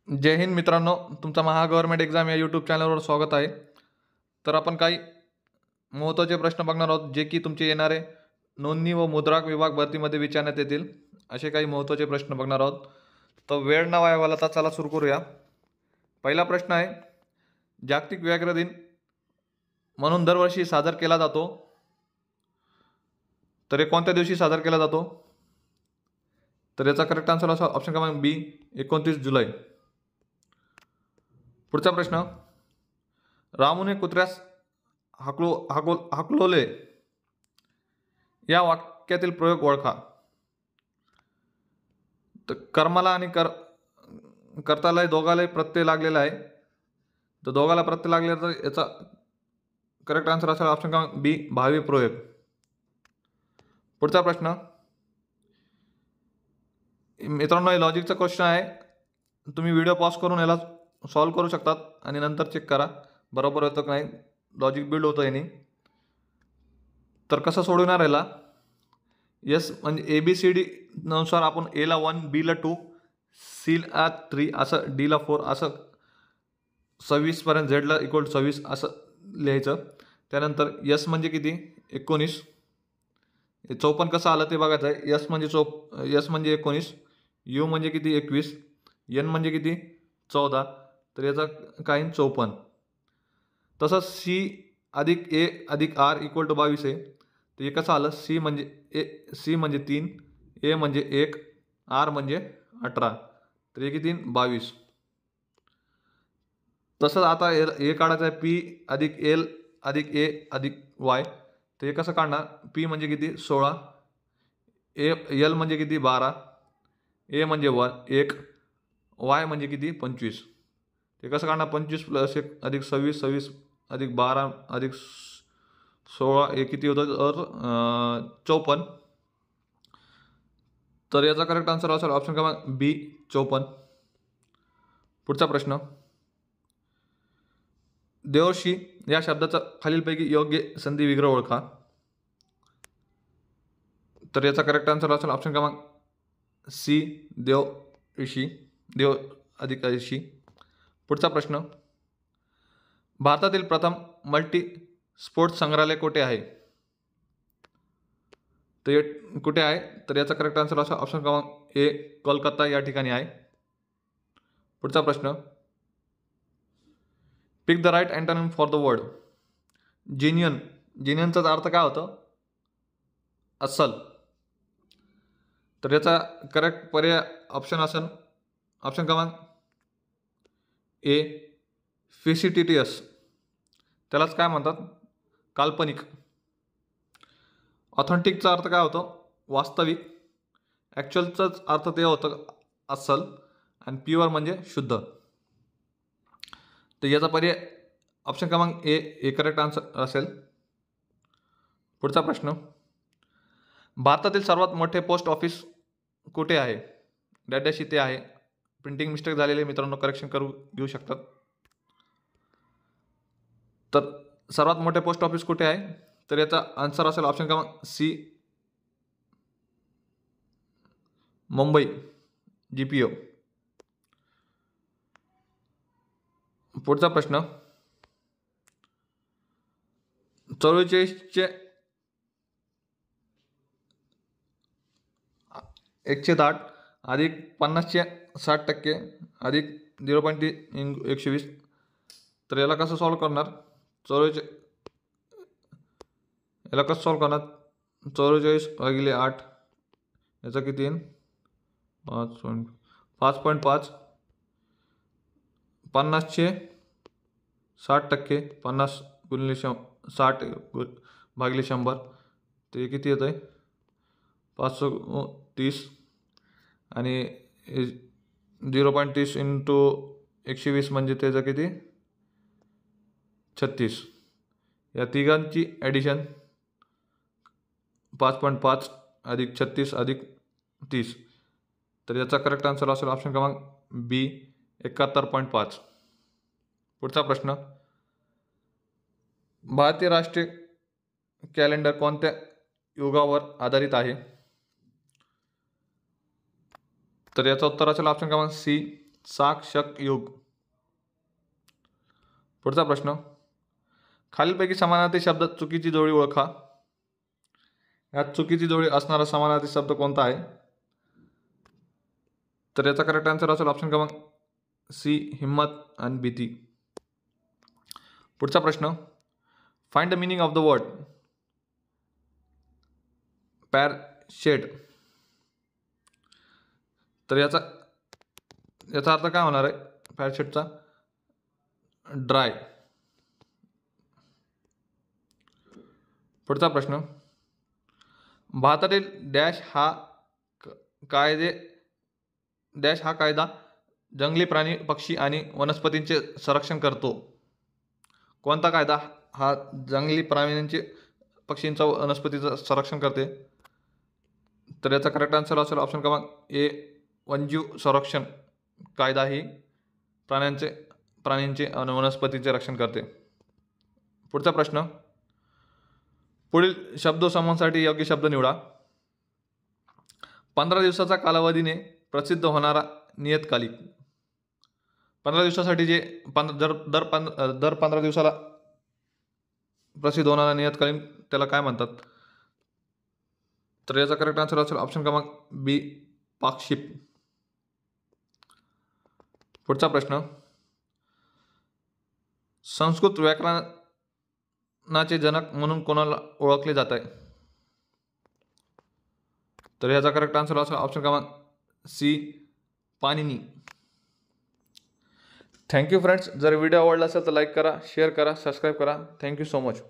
जय हिंद मित्रांनो, तुमचा महा government exam या यूट्यूब चॅनलवर स्वागत आहे. तर आपण काही महत्त्वाचे प्रश्न बघणार आहोत, जे की तुमचे येणारे नोंदणी व मुद्रांक विभाग भरतीमध्ये विचारण्यात येतील. असे काही महत्त्वाचे प्रश्न बघणार आहोत. तर वेळ न वाया घालवता चला सुरू करूया. पहिला प्रश्न आहे, जागतिक व्याघ्र दिन म्हणून दरवर्षी साजरा केला जातो, तर हे कोणत्या दिवशी साजरा केला जातो? तर याचा करेक्ट आन्सर असा ऑप्शन क्रमांक बी, 29 जुलै. पुढचा प्रश्न, रामूने कुत्र्यास हाकलोले या वाक्यातील प्रयोग ओळखा. तर कर्माला आणि कर्ताला दोघाला प्रत्यय लागलेला आहे. तर दोघाला प्रत्यय लागलेला, तर याचा करेक्ट आन्सर असेल ऑप्शन क्रमांक बी, भावी प्रयोग. पुढचा प्रश्न मित्रांनो, लॉजिकचा क्वेश्चन आहे. तुम्ही व्हिडिओ पॉज करून याला सॉल्व्ह करू शकतात आणि नंतर चेक करा बरोबर होतं की नाही, लॉजिक बिल्ड होतं याने. तर कसं सोडवणार याला? यस म्हणजे ABCD नुसार आपण एला 1, बीला 2, सीला 3, असं डीला 4, असं 26 पर्यंत, झेडला इक्वल 26 असं लिहायचं. त्यानंतर यस म्हणजे किती? 19. 54 कसं आलं ते बघायचं आहे. यस म्हणजे 19, यू म्हणजे किती? 21, एन म्हणजे किती? 14. तर याचा काय? 54. तसंच सी अधिक ए अधिक आर इक्वल टू 22 आहे. तर हे कसं आलं? सी म्हणजे 3, ए म्हणजे 1, आर म्हणजे 18. तर हे किती? 22. तसंच आता हे काढायचं आहे, पी अधिक एल अधिक ए अधिक वाय. तर हे कसं काढणार? पी म्हणजे किती? 16, एल म्हणजे किती? 12, ए म्हणजे 1, वाय म्हणजे किती? 25. ते कसं काढणार? 25 + 1 अधिक 26, 26 अधिक 12 अधिक 16, हे किती होतं? 54. तर याचा करेक्ट आन्सर असेल ऑप्शन क्रमांक बी, 54. पुढचा प्रश्न, देवर्षी या शब्दाचा खालीलपैकी योग्य संधी विग्रह ओळखा. तर याचा करेक्ट आन्सर असेल ऑप्शन क्रमांक सी, देव ऋषी, देव अधिक ऋषी. पुढचा प्रश्न, भारतातील प्रथम मल्टी स्पोर्ट्स संग्रहालय कुठे आहे? तर हे कुठे आहे? तर याचा करेक्ट आन्सर असा ऑप्शन क्रमांक ए, कोलकाता या ठिकाणी आहे. पुढचा प्रश्न, pick the right antonym for the word genuine. जेन्युइनचा अर्थ काय होतं? अस्सल. तर याचा करेक्ट पर्याय ऑप्शन असेल ऑप्शन क्रमांक ए, फिसिटिटियस. त्यालाच काय म्हणतात? काल्पनिक. ऑथेंटिकचा अर्थ काय होतो? वास्तविक. ॲक्च्युअलचाच अर्थ ते होतं अस्सल, आणि प्युअर म्हणजे शुद्ध. तर याचा पर्याय ऑप्शन क्रमांक ए हे करेक्ट आन्सर असेल. पुढचा प्रश्न, भारतातील सर्वात मोठे पोस्ट ऑफिस कुठे आहे? डॅश इथे आहे. प्रिंटिंग मिस्टेक झालेली मित्रांनो, करेक्शन घेऊ शकतात. तर सर्वात मोठे पोस्ट ऑफिस कुठे आहे? तर याचा आन्सर असेल ऑप्शन क्रमांक सी, मुंबई, GPO. पुढचा प्रश्न, 44चे 108 अधिक 50चे 60% अधिक 0.120. तर याला कसं सॉल्व करणार? याला कसं सॉल्व करणार? 44/8 याचा किती येईल? 5.5. 50चे 60%, 50 गुणिले 60 भागिले 100. ते किती येतं आहे? 530. आणि 0.30 इंटू 120 म्हणजे त्याचं किती? 36. या तिघांची ॲडिशन 5.5 अधिक 36 अधिक 30. तर याचा करेक्ट आन्सर असेल ऑप्शन क्रमांक बी, 71.5. पुढचा प्रश्न, भारतीय राष्ट्रीय कॅलेंडर कोणत्या युगावर आधारित आहे? तर याचं उत्तर असेल ऑप्शन क्रमांक सी, साक शक युग. पुढचा प्रश्न, खालीलपैकी समानार्थी शब्द चुकीची जोडी ओळखा. यात चुकीची जोडी असणारा समानार्थी शब्द कोणता आहे? तर याचा करेक्ट आन्सर असेल ऑप्शन क्रमांक सी, हिम्मत आणि भीती. पुढचा प्रश्न, find the meaning of the word parachute. तर याचा अर्थ काय होणार आहे पॅरशेटचा? ड्राय. पुढचा प्रश्न, भारतातील डॅश हा कायदा जंगली प्राणी, पक्षी आणि वनस्पतींचे संरक्षण करतो. कोणता कायदा हा जंगली प्राण्यांचे, पक्षींचा, वनस्पतीचं संरक्षण करते? तर याचा करेक्ट आन्सर असेल ऑप्शन क्रमांक ए, वन्यजीव संरक्षण कायदा ही प्राण्यांचे आणि वनस्पतीचे रक्षण करते. पुढचा प्रश्न, पुढील शब्दसमूहासाठी योग्य शब्द निवडा. 15 दिवसाचा कालावधीने प्रसिद्ध होणारा नियतकालिक. 15 दिवसासाठी जे दर 15 दिवसाला प्रसिद्ध होणारा नियतकालिक त्याला काय म्हणतात? तर याचा करेक्ट आन्सर असेल ऑप्शन क्रमांक बी, पाक्षिक. पुढचा प्रश्न, संस्कृत व्याकरणाचे जनक म्हणून कोणाला ओळखले जात आहे? तर याचा करेक्ट आन्सर असेल ऑप्शन क्रमांक सी, पाणिनी. Thank you friends. जर व्हिडिओ आवडला असेल तर लाईक करा, शेअर करा, सबस्क्राईब करा. Thank you so much.